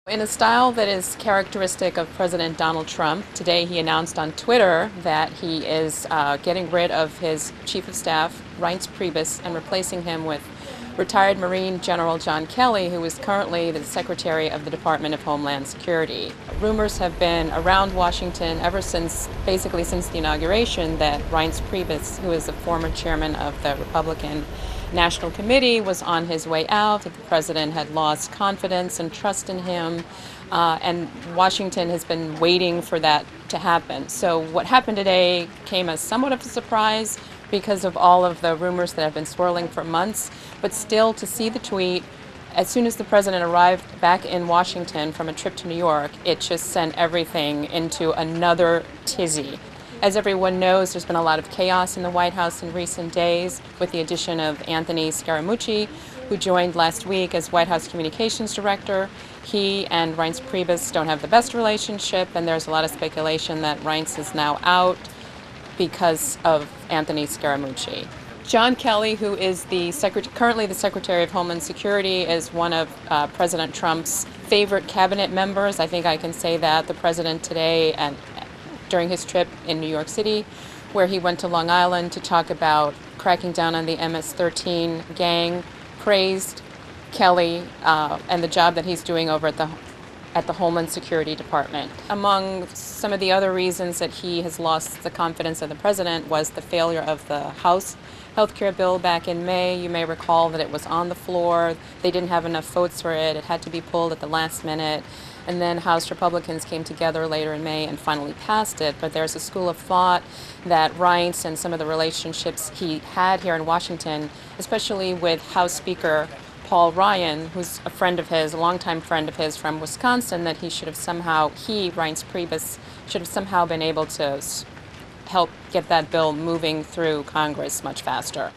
In a style that is characteristic of President Donald Trump, today he announced on Twitter that he is getting rid of his Chief of Staff, Reince Priebus, and replacing him with retired Marine General John Kelly, who is currently the Secretary of the Department of Homeland Security. Rumors have been around Washington ever since, basically since the inauguration, that Reince Priebus, who is the former chairman of the Republican National Committee, was on his way out, that the president had lost confidence and trust in him, and Washington has been waiting for that to happen. So what happened today came as somewhat of a surprise because of all of the rumors that have been swirling for months, but still to see the tweet, as soon as the president arrived back in Washington from a trip to New York, it just sent everything into another tizzy. As everyone knows, there's been a lot of chaos in the White House in recent days with the addition of Anthony Scaramucci, who joined last week as White House Communications Director. He and Reince Priebus don't have the best relationship, and there's a lot of speculation that Reince is now out because of Anthony Scaramucci. John Kelly, who is currently the Secretary of Homeland Security, is one of President Trump's favorite cabinet members. I think I can say that. The president today, and during his trip in New York City, where he went to Long Island to talk about cracking down on the MS-13 gang, praised Kelly and the job that he's doing over at the Homeland Security Department. Among some of the other reasons that he has lost the confidence of the president was the failure of the House healthcare bill back in May. You may recall that it was on the floor. They didn't have enough votes for it. It had to be pulled at the last minute. And then House Republicans came together later in May and finally passed it. But there's a school of thought that Reince and some of the relationships he had here in Washington, especially with House Speaker Paul Ryan, who's a friend of his, a longtime friend of his from Wisconsin, that Reince Priebus, should have somehow been able to help get that bill moving through Congress much faster.